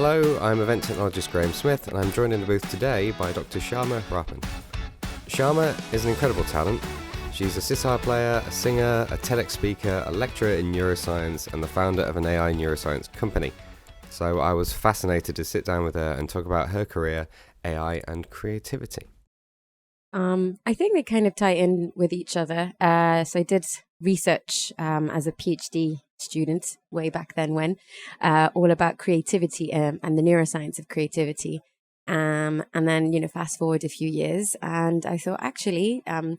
Hello, I'm event technologist Graham Smith, and I'm joined in the booth today by Dr Shama Rahman. Shama is an incredible talent. She's a sitar player, a singer, a TEDx speaker, a lecturer in neuroscience, and the founder of an AI neuroscience company. So I was fascinated to sit down with her and talk about her career, AI, and creativity. I think they kind of tie in with each other. So I did research as a PhD student way back then when, all about creativity and the neuroscience of creativity. And then, fast forward a few years and I thought, actually, I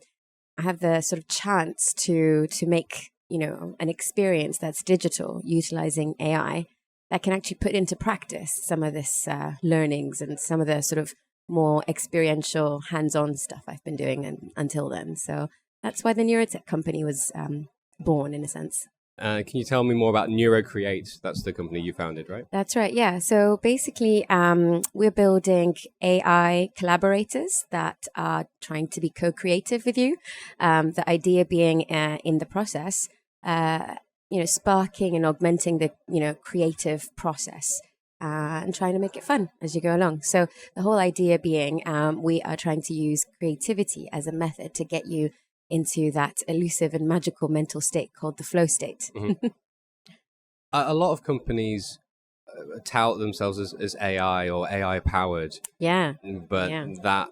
have the sort of chance to make, an experience that's digital, utilizing AI that can actually put into practice some of this learnings and some of the sort of more experiential, hands-on stuff I've been doing until then. So that's why the neurotech company was born, in a sense. Can you tell me more about NeuroCreate? That's the company you founded, right? That's right, yeah. So basically, we're building AI collaborators that are trying to be co-creative with you. The idea being in the process, sparking and augmenting the, creative process. And trying to make it fun as you go along. So the whole idea being we are trying to use creativity as a method to get you into that elusive and magical mental state called the flow state. Mm-hmm. A lot of companies tout themselves as AI or AI powered. Yeah. But that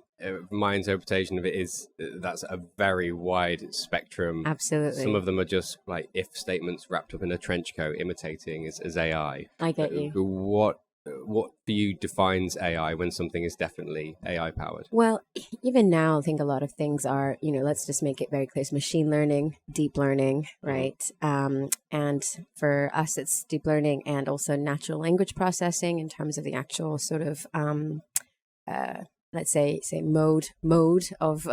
my interpretation of it is that's a very wide spectrum. Absolutely. Some of them are just like if statements wrapped up in a trench coat imitating as AI. I get you. What for you defines AI when something is definitely AI powered? Well, even now I think a lot of things are, let's just make it very clear. It's machine learning, deep learning, right? Mm-hmm. And for us it's deep learning and also natural language processing in terms of the actual sort of let's say mode of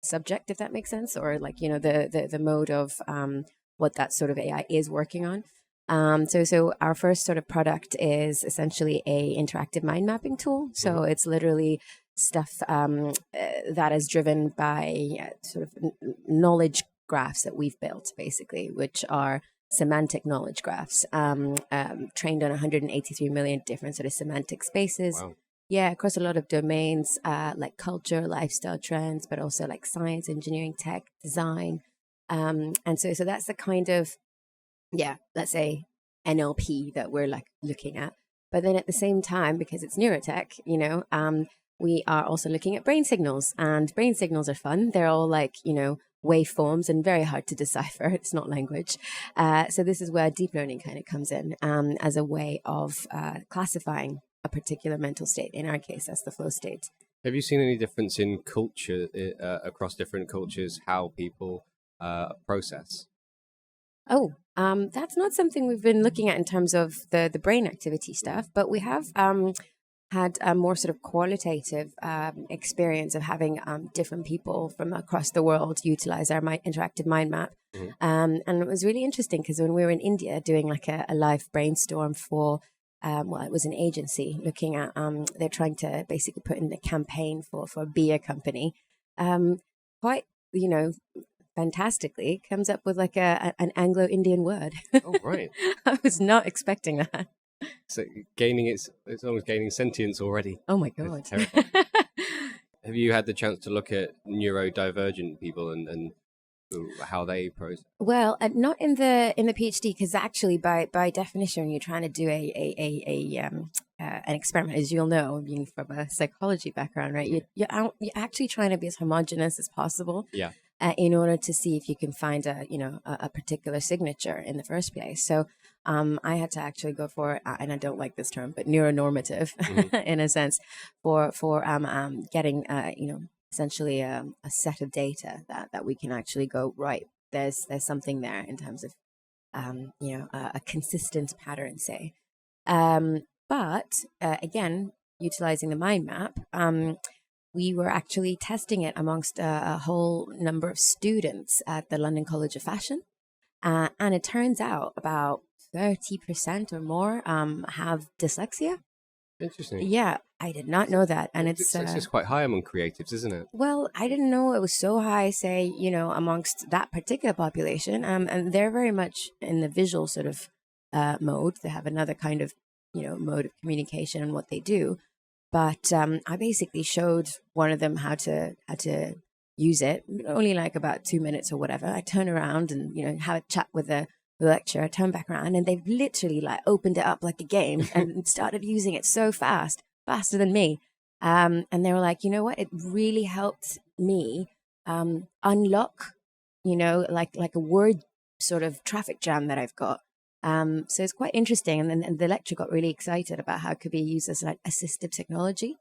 subject, if that makes sense, or like the mode of what that sort of AI is working on. So our first sort of product is essentially a interactive mind mapping tool. So it's literally stuff that is driven by sort of knowledge graphs that we've built, basically, which are semantic knowledge graphs trained on 183 million different sort of semantic spaces. Wow. Yeah, across a lot of domains like culture, lifestyle trends, but also like science, engineering, tech, design. And so that's the kind of, let's say NLP that we're like looking at. But then at the same time, because it's neurotech, we are also looking at brain signals, and brain signals are fun. They're all like, waveforms and very hard to decipher. It's not language. So this is where deep learning kind of comes in as a way of classifying a particular mental state. In our case, that's the flow state. Have you seen any difference in culture across different cultures, how people process? Oh, that's not something we've been looking at in terms of the brain activity stuff, but we have had a more sort of qualitative experience of having different people from across the world utilize our interactive mind map. Mm-hmm. And it was really interesting because when we were in India doing like a live brainstorm for, it was an agency looking at, they're trying to basically put in a campaign for a beer company. Quite, fantastically comes up with like an Anglo-Indian word. Oh, right. I was not expecting that. So it's almost gaining sentience already. Oh my God. It's terrifying. Have you had the chance to look at neurodivergent people and how they process? Well, not in the PhD, because actually by definition, when you're trying to do an experiment, as you'll know, being from a psychology background, right? You're actually trying to be as homogenous as possible. Yeah. In order to see if you can find a particular signature in the first place. So I had to actually go for, and I don't like this term, but neuronormative in a sense for getting essentially a set of data that we can actually go, right, there's something there in terms of a consistent pattern, say. But again, utilizing the mind map, we were actually testing it amongst a whole number of students at the London College of Fashion. And it turns out about 30% or more have dyslexia. Interesting. Yeah, I did not know that. And it's quite high among creatives, isn't it? Well, I didn't know it was so high, say, amongst that particular population. And they're very much in the visual sort of mode. They have another kind of, mode of communication and what they do. But I basically showed one of them how to use it, only like about 2 minutes or whatever. I turn around and, have a chat with the lecturer, turn back around, and they've literally like opened it up like a game and started using it so fast, faster than me. And they were like, you know what? It really helped me unlock, like a word sort of traffic jam that I've got. So it's quite interesting. And the lecturer got really excited about how it could be used as like assistive technology.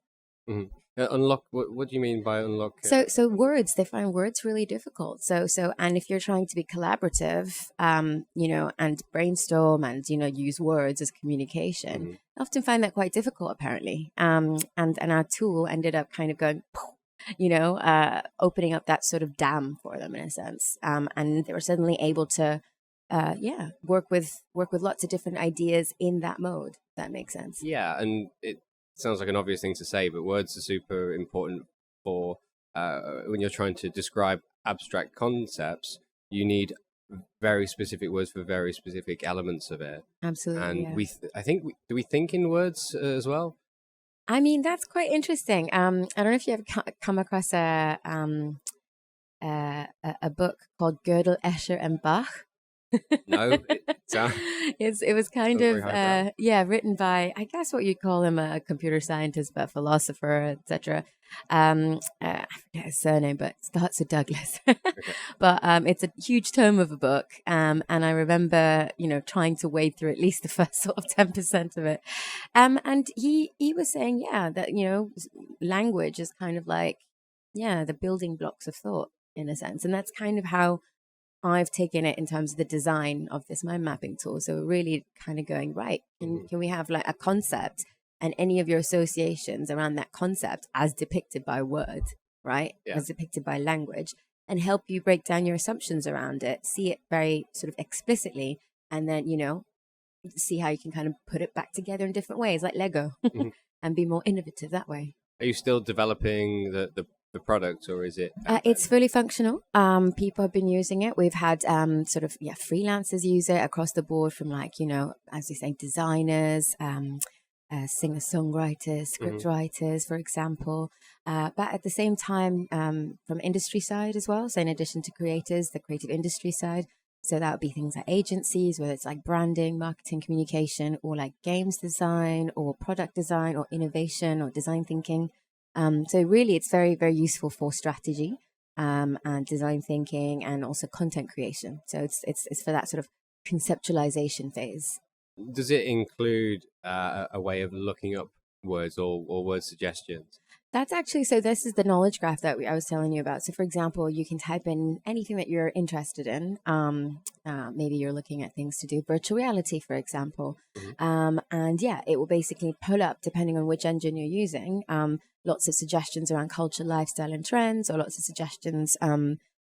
Mm-hmm. Unlock, what do you mean by unlock? So words, they find words really difficult. So, and if you're trying to be collaborative, and brainstorm and, use words as communication, I often find that quite difficult, apparently. And our tool ended up kind of going, opening up that sort of dam for them in a sense. And they were suddenly able to, work with lots of different ideas in that mode. If that makes sense. Yeah, and it sounds like an obvious thing to say, but words are super important for when you're trying to describe abstract concepts. You need very specific words for very specific elements of it. Absolutely. And I think do we think in words as well? I mean, that's quite interesting. I don't know if you ever come across a book called Gödel, Escher, and Bach. No, it was kind of written by, I guess what you'd call him, a computer scientist, but philosopher, etc. I forget his surname, but it starts with Douglas. Okay. But it's a huge tome of a book, and I remember trying to wade through at least the first sort of 10% of it, and he was saying that language is kind of like the building blocks of thought in a sense, and that's kind of how I've taken it in terms of the design of this mind mapping tool. So really kind of going, right, can we have like a concept and any of your associations around that concept as depicted by words, right? Yeah. As depicted by language, and help you break down your assumptions around it, see it very sort of explicitly, and then, see how you can kind of put it back together in different ways, like Lego, and be more innovative that way. Are you still developing the product, or is it? It's fully functional. People have been using it. We've had freelancers use it across the board, from like, as we say, designers, singer-songwriters, script writers, for example. But at the same time, from industry side as well. So in addition to creators, the creative industry side. So that would be things like agencies, whether it's like branding, marketing, communication, or like games design, or product design, or innovation, or design thinking. So really, it's very, very useful for strategy and design thinking, and also content creation. So it's for that sort of conceptualization phase. Does it include a way of looking up words or word suggestions? That's actually, so this is the knowledge graph that I was telling you about. So for example, you can type in anything that you're interested in. Maybe you're looking at things to do virtual reality, for example. And it will basically pull up, depending on which engine you're using, lots of suggestions around culture, lifestyle, and trends, or lots of suggestions,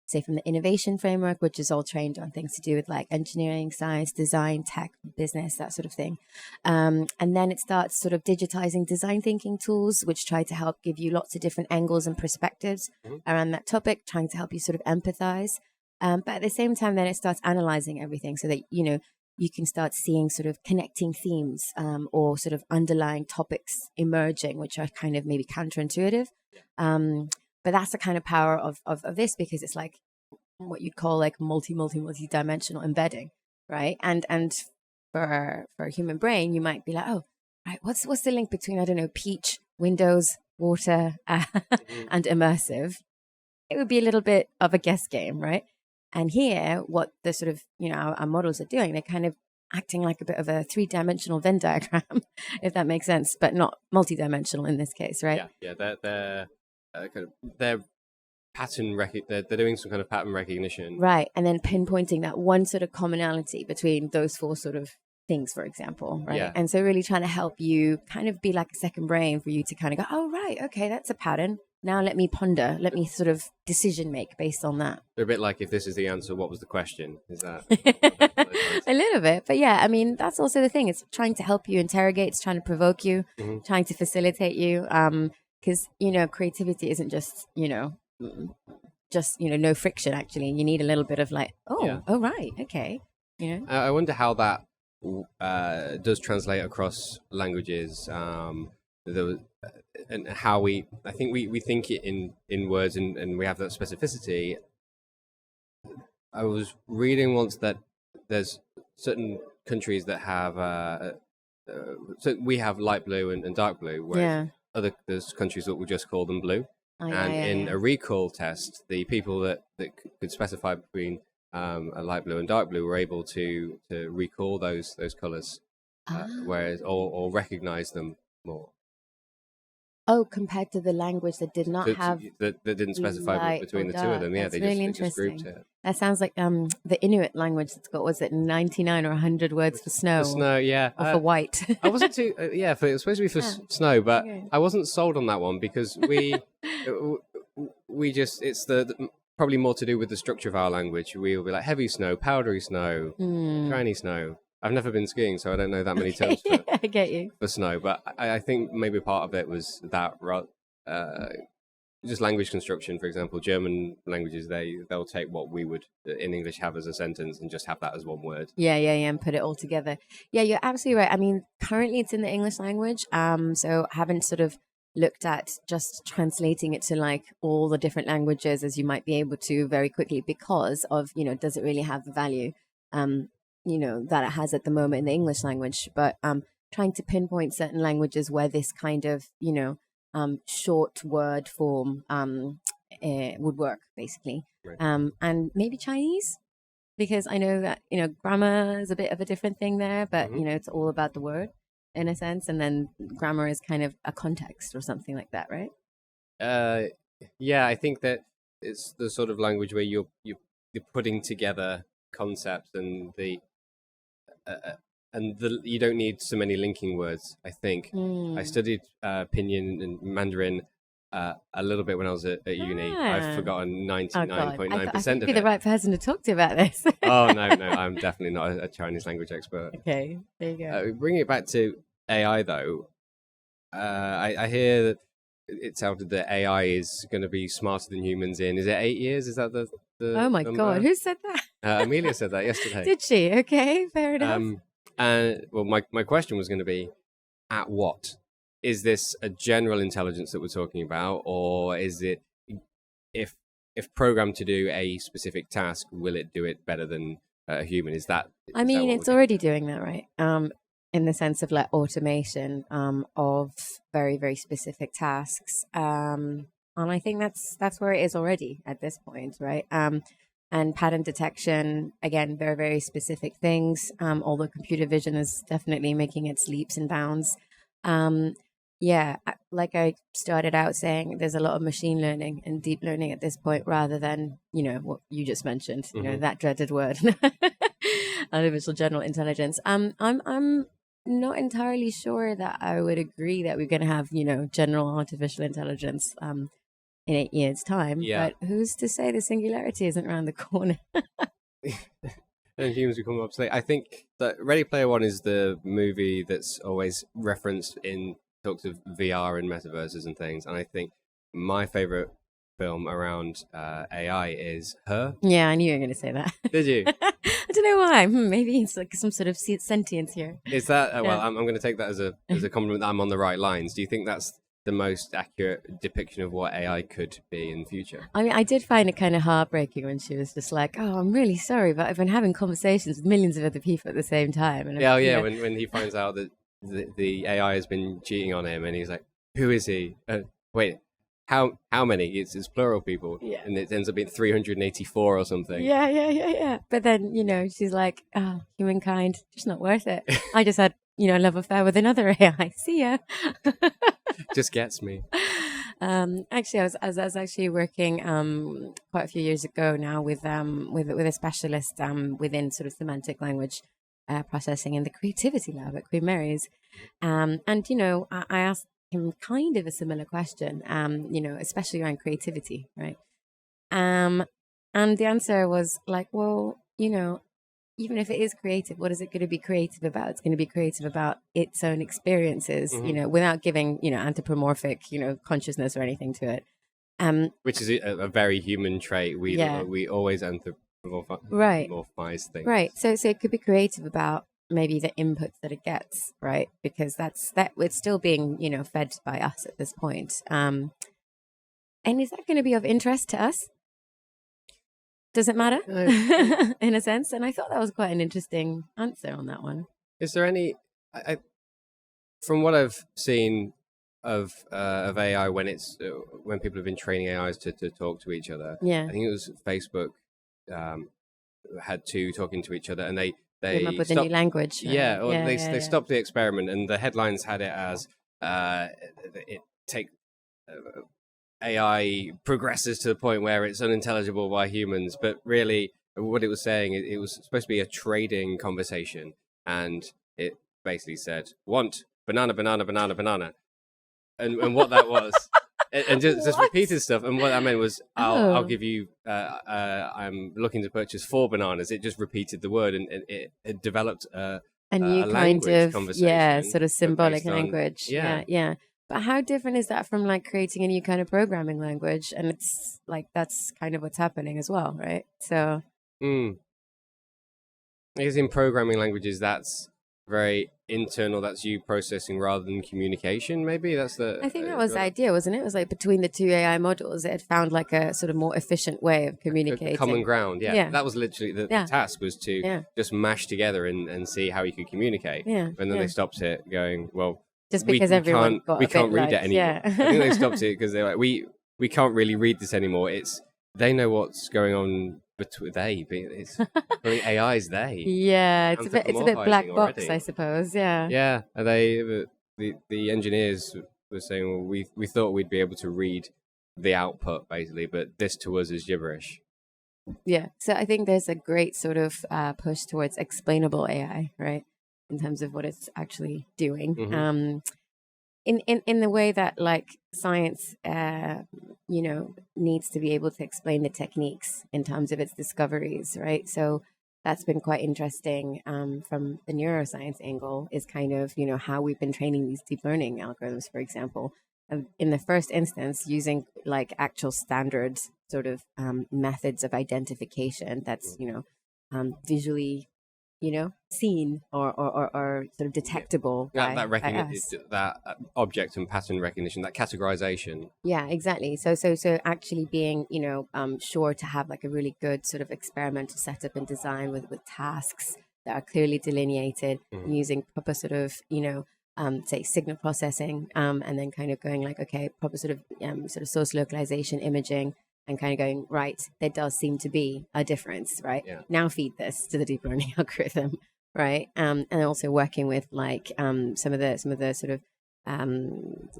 say from the innovation framework, which is all trained on things to do with like engineering, science, design, tech, business, that sort of thing. And then it starts sort of digitizing design thinking tools, which try to help give you lots of different angles and perspectives around that topic, trying to help you sort of empathize. But at the same time, then it starts analyzing everything so that, you can start seeing sort of connecting themes or sort of underlying topics emerging, which are kind of maybe counterintuitive. But that's the kind of power of this, because it's like what you'd call like multi-dimensional embedding, right? And for a human brain, you might be like, oh, right, what's the link between, I don't know, peach, windows, water, and immersive? It would be a little bit of a guess game, right? And here, what the sort of, our models are doing, they're kind of acting like a bit of a 3-dimensional Venn diagram, if that makes sense, but not multi-dimensional in this case, right? Yeah, they're pattern they're doing some kind of pattern recognition, right? And then pinpointing that one sort of commonality between those 4 sort of things, for example, right? Yeah. And so really trying to help you kind of be like a second brain for you to kind of go, oh, right, okay, that's a pattern. Now let me ponder, let me sort of decision make based on that. They're a bit like, if this is the answer, what was the question? Is that? A little bit, but yeah, I mean, that's also the thing. It's trying to help you interrogate, it's trying to provoke you, trying to facilitate you. Because, creativity isn't just, no friction, actually. You need a little bit of like, oh, right, okay. I wonder how that does translate across languages. There was, and how I think we think it in words, and we have that specificity. I was reading once that there's certain countries that have so we have light blue and dark blue, whereas there's countries that will just call them blue. In a recall test, the people that could specify between a light blue and dark blue were able to recall those colors, whereas or recognize them more. Oh, compared to the language that did not have that didn't specify between the two of them. Yeah, they just grouped it. That sounds like the Inuit language that's got, was it 99 or 100 words for snow? For snow, yeah. Or for white. I wasn't too it was supposed to be for snow, but I wasn't sold on that one because we just it's the probably more to do with the structure of our language. We'll be like heavy snow, powdery snow, shiny snow. I've never been skiing, so I don't know that many terms I get you. for snow. But I think maybe part of it was that just language construction. For example, German languages, they'll take what we would in English have as a sentence and just have that as one word. Yeah, and put it all together. Yeah, you're absolutely right. I mean, currently it's in the English language, so I haven't sort of looked at just translating it to like all the different languages as you might be able to very quickly because of, does it really have the value that it has at the moment in the English language, but trying to pinpoint certain languages where this kind of, short word form would work, basically. Right. And maybe Chinese, because I know that, grammar is a bit of a different thing there, but, it's all about the word in a sense. And then grammar is kind of a context or something like that, right? Yeah, I think that it's the sort of language where you're putting together concepts and you don't need so many linking words. I think I studied Pinyin and Mandarin a little bit when I was at uni. I've forgotten 99.9% of it. You'd be the right person to talk to about this. Oh no, I'm definitely not a Chinese language expert. Okay, there you go. Bringing it back to AI though, I hear that it sounded that AI is going to be smarter than humans in, is it 8 years? Is that the oh my number? God, who said that? Amelia said that yesterday. Did she? Okay, fair enough. Well, my question was going to be, at what? Is this a general intelligence that we're talking about, or is it if programmed to do a specific task, will it do it better than a human? Is that? I mean, it's already doing that, right? In the sense of like automation of very, very specific tasks. And I think that's where it is already at this point, right? And pattern detection, again, very, very specific things. Although computer vision is definitely making its leaps and bounds. Like I started out saying, there's a lot of machine learning and deep learning at this point, rather than, what you just mentioned, that dreaded word, artificial general intelligence. I'm not entirely sure that I would agree that we're going to have, general artificial intelligence in 8 years' time. Yeah. But who's to say the singularity isn't around the corner? And humans become obsolete. I think that Ready Player One is the movie that's always referenced in talks of VR and metaverses and things. And I think my favorite film around AI is Her. Yeah, I knew you were going to say that. Did you? I don't know why. Maybe it's like some sort of sentience here. Is that well? I'm going to take that as a compliment that I'm on the right lines. Do you think that's the most accurate depiction of what AI could be in the future? I mean, I did find it kind of heartbreaking when she was just like, "Oh, I'm really sorry, but I've been having conversations with millions of other people at the same time." And when he finds out that the AI has been cheating on him, and he's like, "Who is he? Wait, how many? It's plural people, and it ends up being 384 or something." Yeah. But then she's like, "Oh, humankind, just not worth it. I just had a love affair with another AI. See ya." Just gets me. Actually, I was actually working quite a few years ago now with a specialist within sort of semantic language processing in the creativity lab at Queen Mary's, and I asked him kind of a similar question, especially around creativity, right? And the answer was like, well, even if it is creative, what is it going to be creative about? It's going to be creative about its own experiences, without giving, anthropomorphic, consciousness or anything to it. Which is a very human trait. We always anthropomorphize things. Right. So it could be creative about maybe the inputs that it gets, right? Because it's still being, fed by us at this point. And is that going to be of interest to us? Does it matter? In a sense? And I thought that was quite an interesting answer on that one. Is there any, from what I've seen of AI when when people have been training AIs to talk to each other, I think it was Facebook had two talking to each other, and they came up with a new language. Right? They stopped the experiment, and the headlines had it as AI progresses to the point where it's unintelligible by humans, but really what it was saying, it was supposed to be a trading conversation, and it basically said, want banana, banana, banana, banana. And what that was, and just repeated stuff. And what that meant was, I'll give you, I'm looking to purchase 4 bananas. It just repeated the word, and it developed a new kind of conversation, sort of symbolic language. Yeah. But how different is that from like creating a new kind of programming language? And it's like that's kind of what's happening as well, right? So, I guess in programming languages, that's very internal. That's you processing rather than communication. Maybe I think that was the idea, wasn't it? It was like between the two AI models, it had found like a sort of more efficient way of communicating. A common ground. Yeah. That was literally the task, was to just mash together and see how you could communicate. And then they stopped it, going, well, just because everyone we can't read it anymore. I think they stopped it because they're like, we can't really read this anymore. They know what's going on. But it's AI's they. Yeah, it's a bit black box, already. I suppose. Yeah. Yeah, and the engineers were saying, well, we thought we'd be able to read the output basically, but this to us is gibberish. Yeah, so I think there's a great sort of push towards explainable AI, right, in terms of what it's actually doing. Mm-hmm. In the way that like science, needs to be able to explain the techniques in terms of its discoveries, right? So that's been quite interesting from the neuroscience angle, is kind of, how we've been training these deep learning algorithms, for example, in the first instance, using like actual standard sort of methods of identification that's, visually seen or sort of detectable. That object and pattern recognition, that categorization. Yeah, exactly. So actually being, sure to have like a really good sort of experimental setup and design with tasks that are clearly delineated, using proper sort of, say signal processing, and then kind of going like, okay, proper sort of source localization imaging, and kind of going, right, there does seem to be a difference, right? Yeah. Now feed this to the deep learning algorithm, right? And also working with like some of the sort of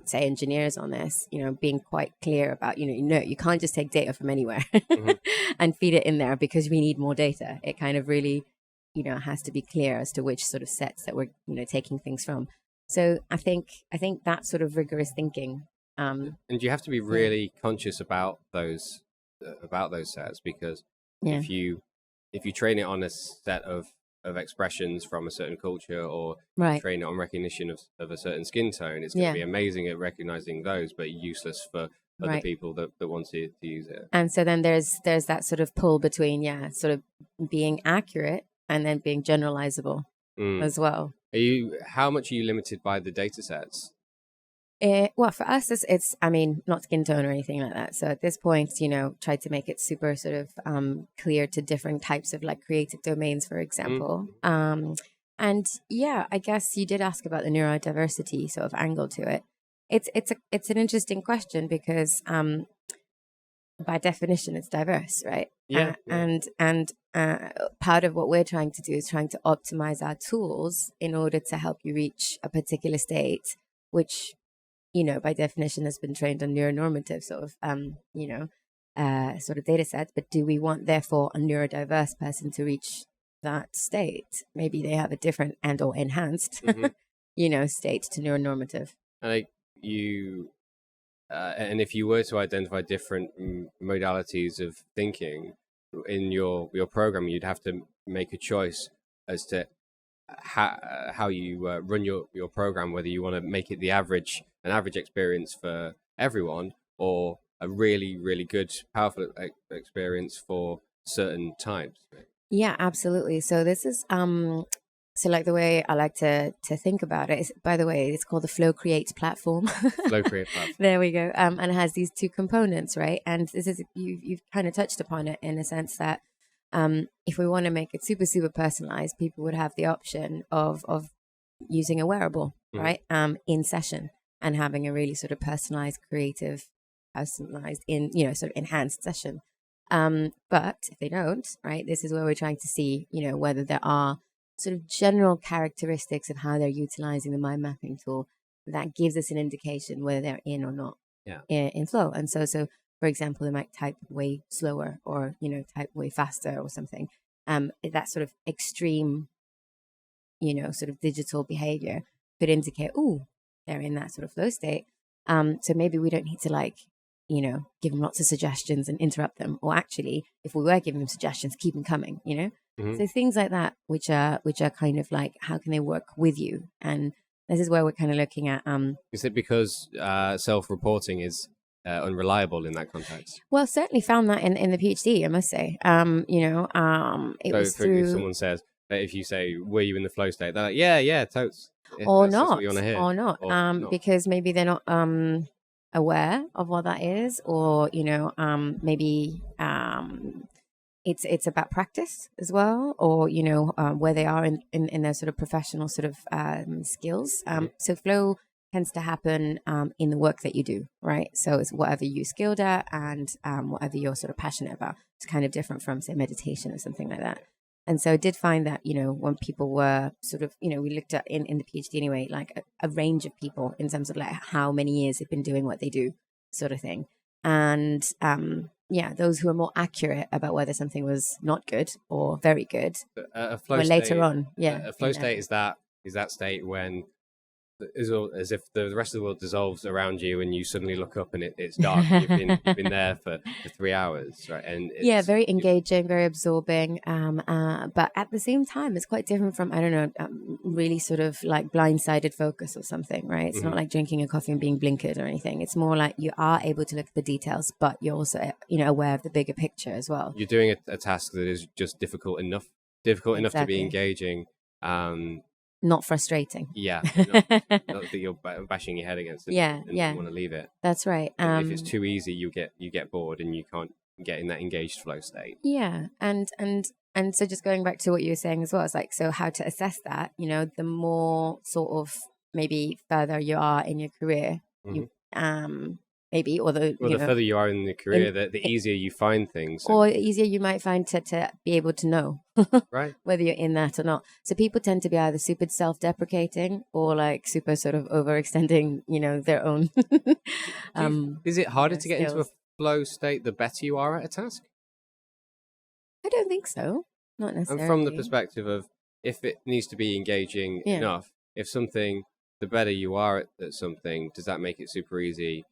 say engineers on this, being quite clear about, you can't just take data from anywhere and feed it in there because we need more data. It kind of really, has to be clear as to which sort of sets that we're, taking things from. So I think that sort of rigorous thinking. And you have to be really conscious about those sets, because if you train it on a set of expressions from a certain culture, or train it on recognition of a certain skin tone, it's going to be amazing at recognizing those, but useless for other people that want to use it. And so then there's that sort of pull between sort of being accurate and then being generalizable as well. How much are you limited by the data sets? Well, for us, it's not skin tone or anything like that. So at this point, try to make it super sort of clear to different types of like creative domains, for example. And I guess you did ask about the neurodiversity sort of angle to it. It's an interesting question because by definition, it's diverse, right? And part of what we're trying to do is trying to optimize our tools in order to help you reach a particular state, which by definition has been trained on neuronormative sort of, sort of data sets. But do we want, therefore, a neurodiverse person to reach that state? Maybe they have a different and or enhanced, state to neuronormative. And and if you were to identify different modalities of thinking in your program, you'd have to make a choice as to how you run your program, whether you want to make it an average experience for everyone, or a really, really good, powerful experience for certain types. Yeah, absolutely. So this is So like the way I like to think about it is, by the way, it's called the NeuroCreate platform. NeuroCreate platform. There we go. And it has these two components, right? And this is you've kind of touched upon it in a sense that if we want to make it super super personalized, people would have the option of using a wearable, right? In session, and having a really sort of personalized, creative, personalized sort of enhanced session. But if they don't, right, this is where we're trying to see, whether there are sort of general characteristics of how they're utilizing the mind mapping tool that gives us an indication whether they're in or not in flow. And so for example, they might type way slower or type way faster or something. That sort of extreme sort of digital behavior could indicate, they're in that sort of flow state. So maybe we don't need to give them lots of suggestions and interrupt them, or actually, if we were giving them suggestions, keep them coming. So things like that, which are kind of like, how can they work with you? And this is where we're kind of looking at. Is it because self-reporting is unreliable in that context? Well, certainly found that in the PhD, I must say. It was through. If someone says that, if you say, "Were you in the flow state?" They're like, "Yeah, totes." Or not, or not, because maybe they're not aware of what that is, or maybe it's about practice as well, or where they are in their sort of professional sort of skills. So flow tends to happen in the work that you do, right? So it's whatever you're skilled at and whatever you're sort of passionate about. It's kind of different from, say, meditation or something like that. And so I did find that, when people were sort of, we looked at in the PhD anyway, like a range of people in terms of like how many years they've been doing what they do, sort of thing. And those who are more accurate about whether something was not good or very good were later on. Yeah. A flow state is that state when as if the rest of the world dissolves around you and you suddenly look up and it's dark. You've been there for 3 hours, right? And very engaging, very absorbing. But at the same time, it's quite different from, I don't know, really sort of like blindsided focus or something, right? It's not like drinking a coffee and being blinkered or anything. It's more like you are able to look at the details, but you're also aware of the bigger picture as well. You're doing a task that is just difficult enough to be engaging. Not frustrating. Yeah, not that you're bashing your head against it. And you want to leave it. That's right. If it's too easy, you get bored and you can't get in that engaged flow state. Yeah, and so just going back to what you were saying as well, it's like, so how to assess that? The more sort of be further you are in your career, you maybe, or the further you are in the career, the easier you find things, or easier you might find to be able to know right, whether you're in that or not. So people tend to be either super self-deprecating or like super sort of overextending, their own. Is it harder to get into a flow state the better you are at a task? I don't think so. Not necessarily. And from the perspective of, if it needs to be engaging enough, the better you are at something, does that make it super easy?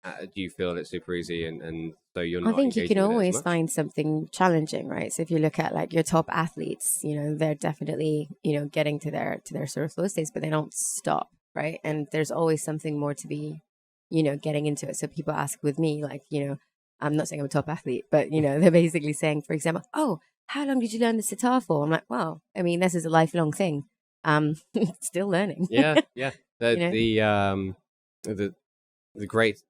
Do you feel it's super easy, and so you're not? I think you can always find something challenging, right? So if you look at like your top athletes, they're definitely getting to their sort of flow states, but they don't stop, right? And there's always something more to be, getting into it. So people ask with me, like, I'm not saying I'm a top athlete, but they're basically saying, for example, "Oh, how long did you learn the sitar for?" I'm like, well, I mean, this is a lifelong thing. Still learning. Yeah. The great,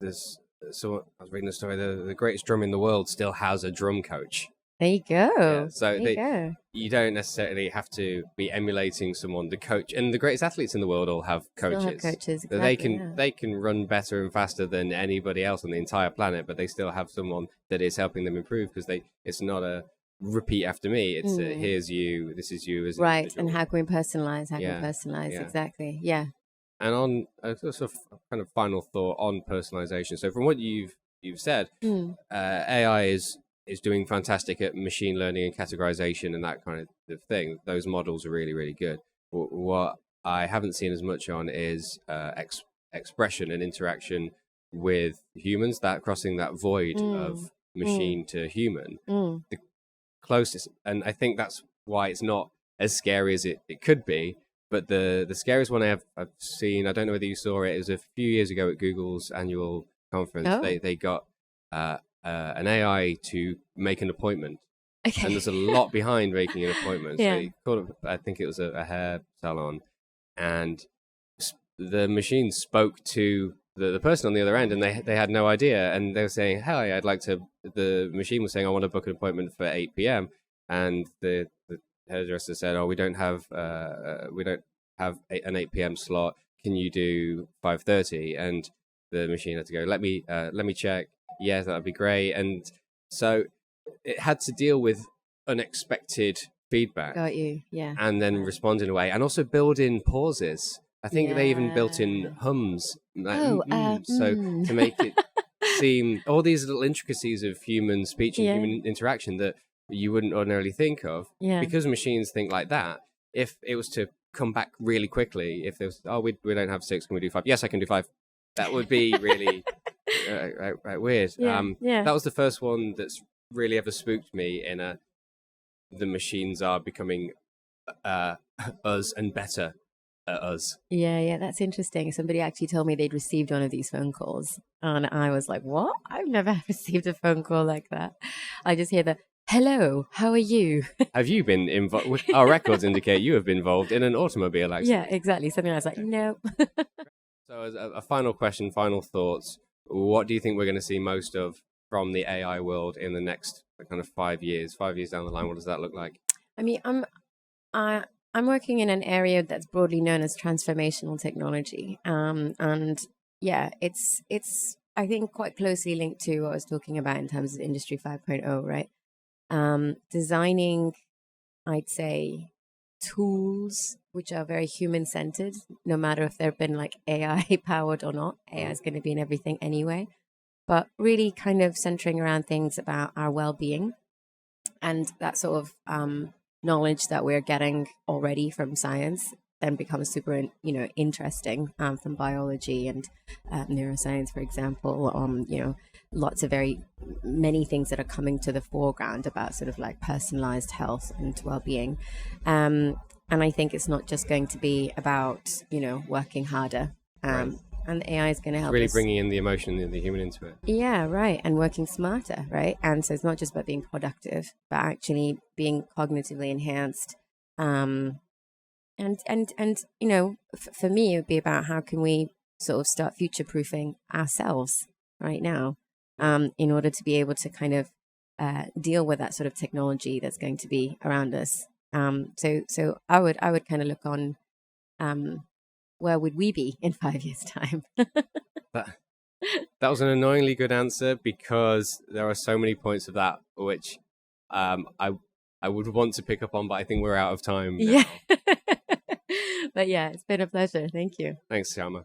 so I was reading the story, the greatest drummer in the world still has a drum coach. There you go. Yeah, so you don't necessarily have to be emulating someone. The coach and the greatest athletes in the world all have coaches. Still have coaches, exactly, they can run better and faster than anybody else on the entire planet, but they still have someone that is helping them improve, because it's not a repeat after me. It's here's you, this is you as right, individual. and how can we personalize? Exactly. Yeah. And on a sort of kind of final thought on personalization. So from what you've said, AI is doing fantastic at machine learning and categorization and that kind of thing. Those models are really, really good. What I haven't seen as much on is expression and interaction with humans, that crossing that void of machine to human. The closest, and I think that's why it's not as scary as it could be. But the scariest one I've seen, I don't know whether you saw it, was a few years ago at Google's annual conference. They got an AI to make an appointment. Okay. And there's a lot behind making an appointment. Yeah. So he called up, I think it was a hair salon, and the machine spoke to the person on the other end, and they had no idea, and they were saying, "Hi, I'd like to." The machine was saying, "I want to book an appointment for 8 p.m." And the hairdresser said, "Oh, we don't have an 8 p.m. slot. Can you do 5:30?" And the machine had to go, "Let me check. Yes, that'd be great." And so it had to deal with unexpected feedback. Got you. Yeah. And then respond in a way, and also build in pauses. I think they even built in hums, like, so to make it seem all these little intricacies of human speech and human interaction that you wouldn't ordinarily think of. Because machines think like that. If it was to come back really quickly, if there was, we don't have 6, can we do 5? Yes, I can do 5. That would be really weird. That was the first one that's really ever spooked me in the machines are becoming us and better at us. Yeah, that's interesting. Somebody actually told me they'd received one of these phone calls, and I was like, what? I've never received a phone call like that. I just hear the, hello, how are you? Have you been involved? Our records indicate you have been involved in an automobile accident. Yeah, exactly. Something I was like, no. So as a final question, final thoughts, what do you think we're going to see most of from the AI world in the next kind of 5 years? 5 years down the line, what does that look like? I mean, I'm working in an area that's broadly known as transformational technology, and yeah, it's I think quite closely linked to what I was talking about in terms of Industry 5.0, right? Designing, I'd say, tools which are very human-centered, no matter if they've been like AI-powered or not. AI is going to be in everything anyway, but really kind of centering around things about our well-being and that sort of knowledge that we're getting already from science then becomes super, interesting from biology and neuroscience, for example. Lots of very many things that are coming to the foreground about sort of like personalized health and well-being. And I think it's not just going to be about, working harder. Right. And the AI is going to help really us. Bringing in the emotion and the human into it. Yeah, right. And working smarter, right? And so it's not just about being productive, but actually being cognitively enhanced. And for me, it would be about how can we sort of start future-proofing ourselves right now, in order to be able to kind of deal with that sort of technology that's going to be around us. So I would kind of look on, where would we be in 5 years' time? That was an annoyingly good answer, because there are so many points of that which I would want to pick up on, but I think we're out of time now. Yeah. But yeah, it's been a pleasure. Thank you. Thanks, Shama.